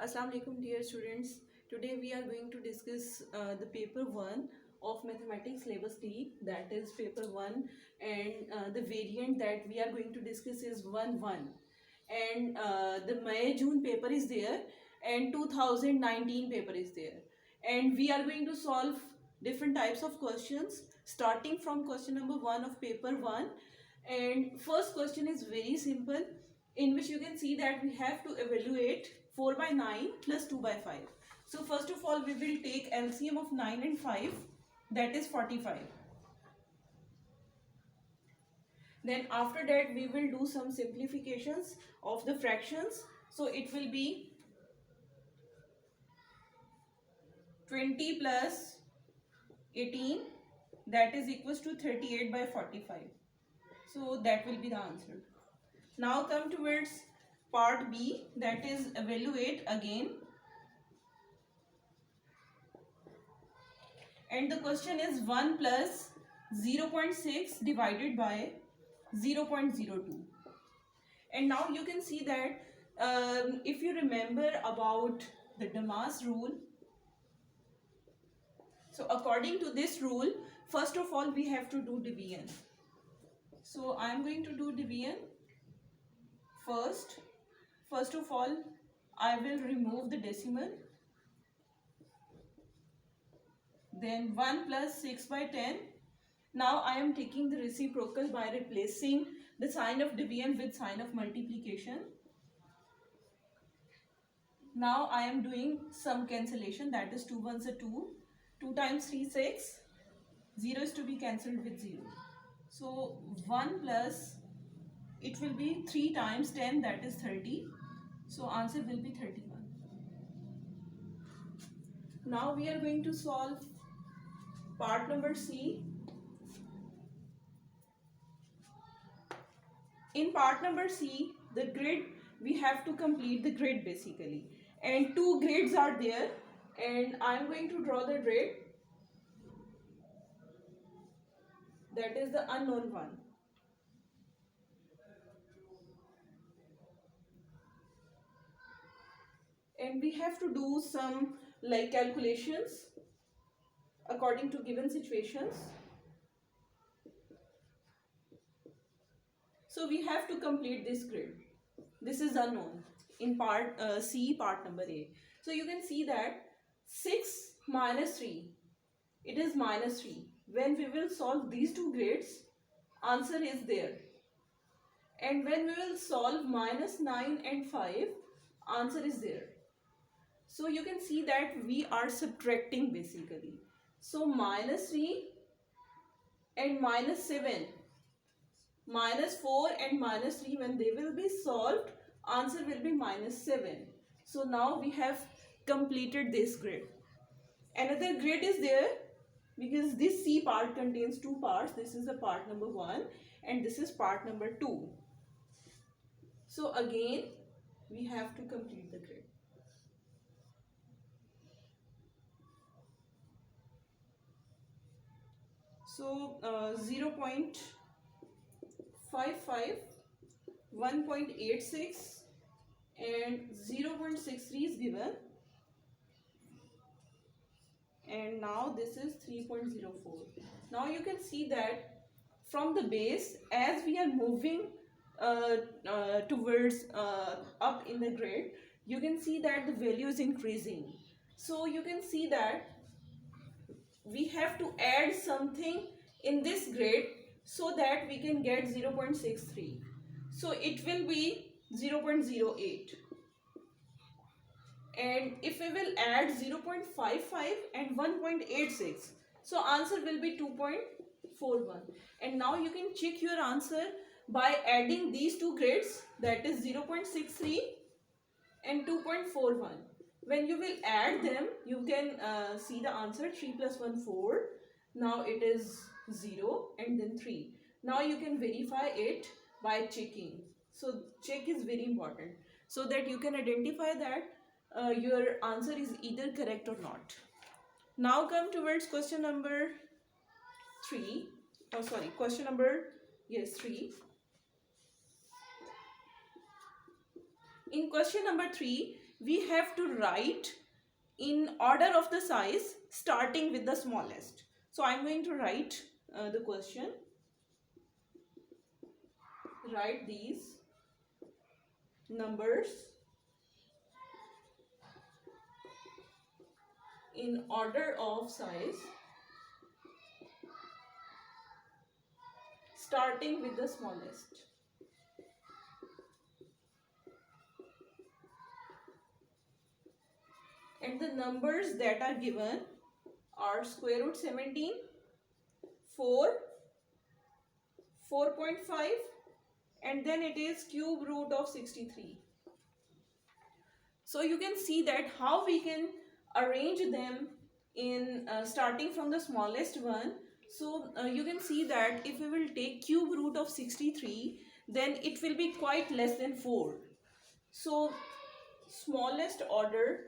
Assalamu alaikum dear students. Today we are going to discuss the paper 1 of mathematics syllabus D, that is paper 1, and the variant that we are going to discuss is 1-1, and the May June paper is there and 2019 paper is there, and we are going to solve different types of questions starting from question number 1 of paper 1. And first question is very simple, in which you can see that we have to evaluate 4 by 9 plus 2 by 5. So first of all we will take LCM of 9 and 5, that is 45. Then after that we will do some simplifications of the fractions. So it will be 20 plus 18, that is equals to 38 by 45. So that will be the answer. Now come towards part B, that is evaluate again. And the question is 1 plus 0.6 divided by 0.02. And now you can see that if you remember about the Damas rule, so according to this rule, first of all we have to do division. So I am going to do division first. First of all, I will remove the decimal. Then 1 plus 6 by 10. Now I am taking the reciprocal by replacing the sign of division with sign of multiplication. Now I am doing some cancellation, that is 2 ones are 2. 2 times 3 6. 0 is to be cancelled with 0. So 1 plus, it will be 3 times 10, that is 30. So answer will be 31. Now we are going to solve part number C. In part number C, the grid, we have to complete the grid basically. And two grids are there, and I am going to draw the grid. That is the unknown one. And we have to do some like calculations according to given situations. So we have to complete this grid. This is unknown in part C, part number A. So you can see that 6 minus 3, it is minus 3. When we will solve these two grids, answer is there. And when we will solve minus 9 and 5, answer is there. So you can see that we are subtracting basically. So minus 3 and minus 7, minus 4 and minus 3, when they will be solved, answer will be minus 7. So now we have completed this grid. Another grid is there, because this C part contains two parts. This is the part number 1 and this is part number 2. So again we have to complete the grid. So 0.55, 1.86 and 0.63 is given, and now this is 3.04. Now you can see that from the base, as we are moving towards up in the grid, you can see that the value is increasing. So you can see that we have to add something in this grid so that we can get 0.63. So it will be 0.08. And if we will add 0.55 and 1.86, so answer will be 2.41. And now you can check your answer by adding these two grids, that is 0.63 and 2.41. When you will add them, you can see the answer. 3 plus 1, 4. Now it is 0 and then 3. Now you can verify it by checking. So check is very important, so that you can identify that your answer is either correct or not. Now come towards question number 3. Oh sorry, question number 3. In question number 3, we have to write in order of the size starting with the smallest. So I'm going to write the question. Write these numbers in order of size starting with the smallest. And the numbers that are given are square root 17, 4, 4.5, and then it is cube root of 63. So you can see that how we can arrange them in starting from the smallest one. So you can see that if we will take cube root of 63, then it will be quite less than 4. So smallest order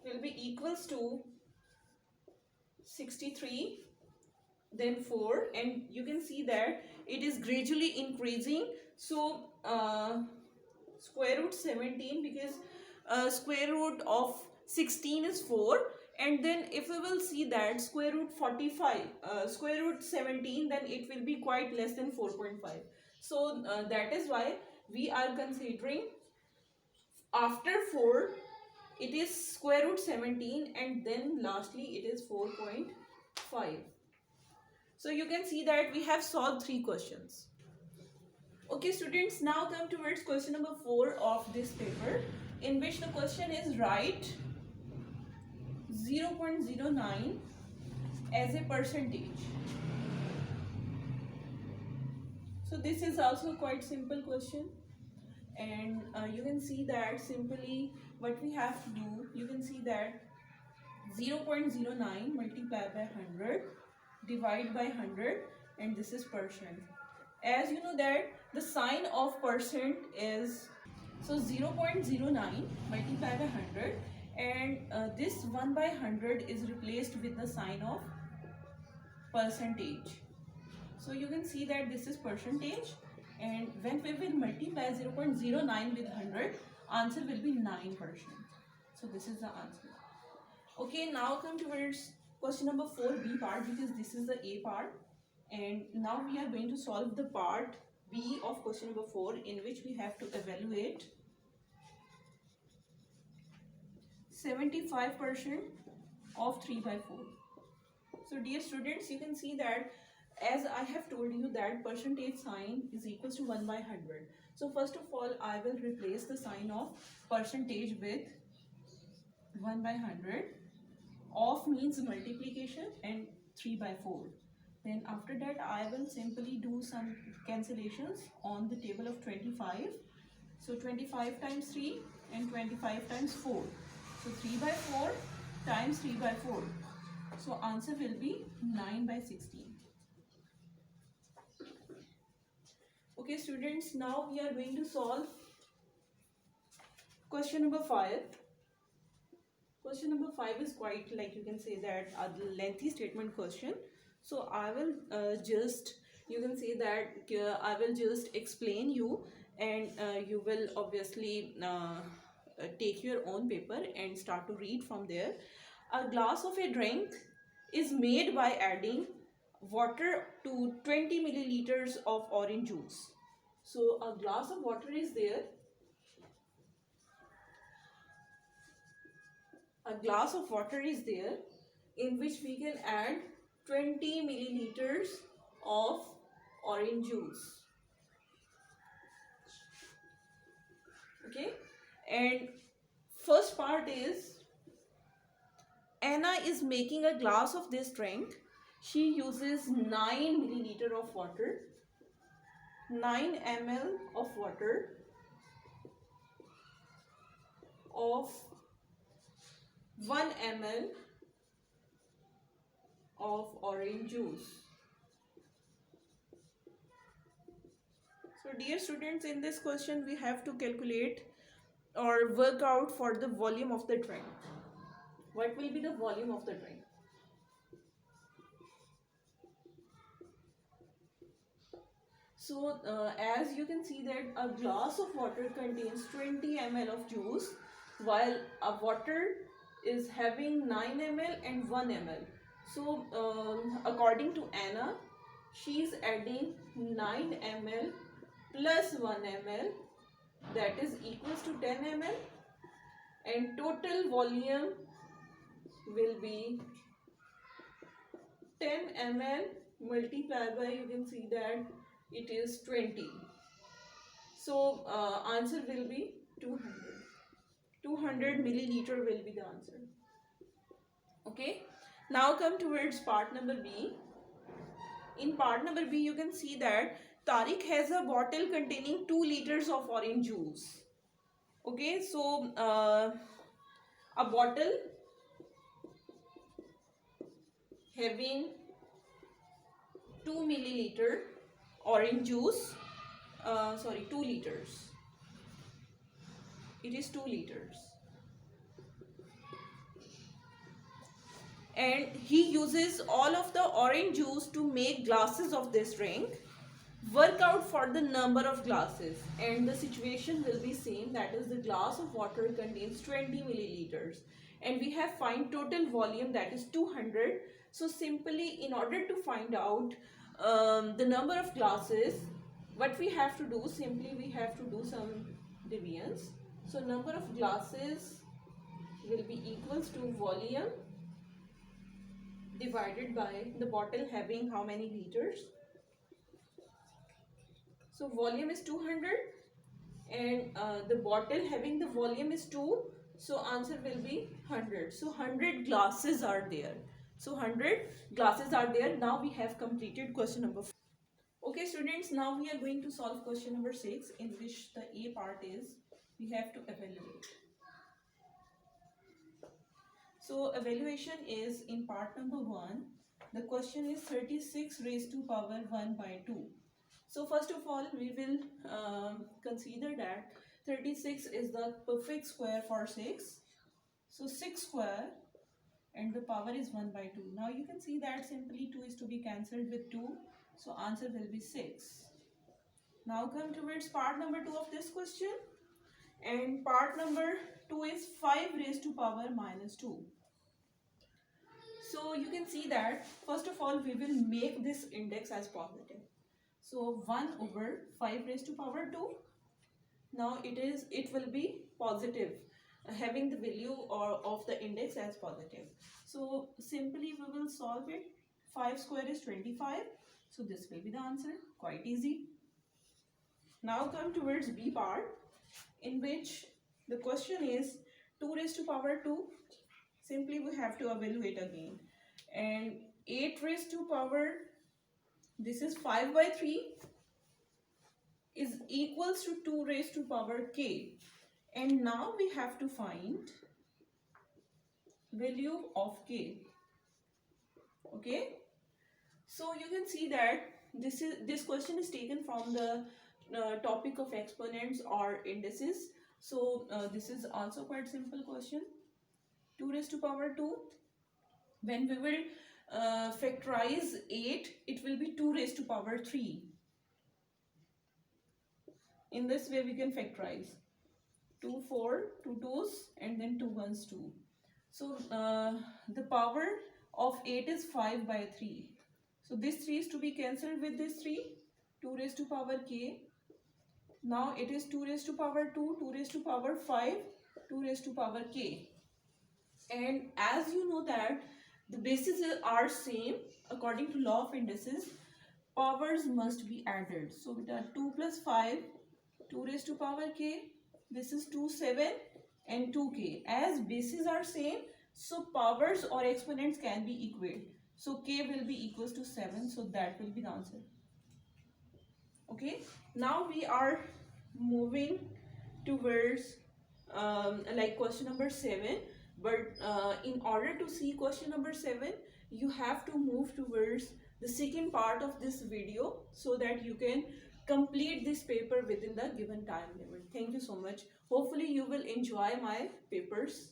will be equals to 63, then 4, and you can see that it is gradually increasing. So square root 17, because square root of 16 is 4, and then if we will see that square root 45, square root 17, then it will be quite less than 4.5. So that is why we are considering after 4 it is square root 17, and then lastly it is 4.5. So you can see that we have solved 3 questions. Okay students, now come towards question number 4 of this paper, in which the question is write 0.09 as a percentage. So this is also quite simple question, and you can see that simply what we have to do, you can see that 0.09 multiplied by 100 divide by 100, and this is percent. As you know that the sign of percent is, so 0.09 multiplied by 100, and this 1 by 100 is replaced with the sign of percentage. So you can see that this is percentage, and when we will multiply 0.09 with 100, answer will be 9%. So this is the answer. Okay, now come towards question number 4b part, because this is the A part, and now we are going to solve the part B of question number 4, in which we have to evaluate 75% of 3 by 4. So dear students, you can see that as I have told you that percentage sign is equals to 1 by 100. So first of all, I will replace the sign of percentage with 1 by 100. Of means multiplication, and 3 by 4. Then after that I will simply do some cancellations on the table of 25. So 25 times 3 and 25 times 4. So 3 by 4 times 3 by 4. So answer will be 9 by 16. Okay students, now we are going to solve question number 5. Question number 5 is quite, like you can say that, a lengthy statement question. So I will you can say that I will just explain you, and you will obviously take your own paper and start to read from there. A glass of a drink is made by adding water to 20 milliliters of orange juice. So a glass of water is there. A glass of water is there in which we can add 20 milliliters of orange juice. Okay, and first part is Anna is making a glass of this drink. She uses 9 milliliter of water, 9 ml of water of 1 ml of orange juice. So dear students, in this question we have to calculate or work out for the volume of the drink. What will be the volume of the drink? So as you can see that a glass of water contains 20 ml of juice, while a water is having 9 ml and 1 ml. So according to Anna, she is adding 9 ml plus 1 ml, that is equals to 10 ml, and total volume will be 10 ml multiplied by, you can see that it is 20. So answer will be 200. 200 milliliter will be the answer. Okay. Now come towards part number B. In part number B, you can see that Tariq has a bottle containing 2 liters of orange juice. Okay, so a bottle having 2 milliliter orange juice, 2 liters. It is 2 liters. And he uses all of the orange juice to make glasses of this drink. Work out for the number of glasses, and the situation will be same, that is the glass of water contains 20 milliliters and we have find total volume, that is 200. So simply, in order to find out the number of glasses, what we have to do, simply we have to do some divisions. So number of glasses will be equals to volume divided by the bottle having how many liters. So volume is 200 and the bottle having the volume is 2. So answer will be 100. So 100 glasses are there. So 100 glasses are there. Now we have completed question number 4. Okay students, now we are going to solve question number 6, in which the A part is we have to evaluate. So evaluation is in part number 1. The question is 36 raised to power 1 by 2. So first of all, we will consider that 36 is the perfect square for 6. So 6 square and the power is 1 by 2. Now you can see that simply 2 is to be cancelled with 2. So answer will be 6. Now come towards part number 2 of this question. And part number 2 is 5 raised to power minus 2. So you can see that first of all we will make this index as positive. So 1 over 5 raised to power 2. Now it will be positive, having the value of the index as positive. So simply we will solve it. 5 square is 25. So this will be the answer. Quite easy. Now come towards B part, in which the question is 2 raised to power 2. Simply we have to evaluate again. And 8 raised to power, this is 5 by 3, is equals to 2 raised to power k. And now we have to find value of k. Okay. So you can see that this question is taken from the topic of exponents or indices. So this is also quite simple question. 2 raised to power 2. When we will factorize 8, it will be 2 raised to power 3. In this way we can factorize 2 4, 2 2s and then 2 1s 2. So the power of 8 is 5 by 3. So this 3 is to be cancelled with this 3. 2 raised to power k. Now it is 2 raised to power 2, 2 raised to power 5, 2 raised to power k. And as you know that the bases are same, according to law of indices, powers must be added. So the 2 plus 5, 2 raised to power k, this is 2 7 and 2k. As bases are same, so powers or exponents can be equal. So k will be equals to 7, so that will be the answer. Okay, now we are moving towards like question number 7. But in order to see question number 7, you have to move towards the second part of this video so that you can complete this paper within the given time limit. Thank you so much. Hopefully you will enjoy my papers.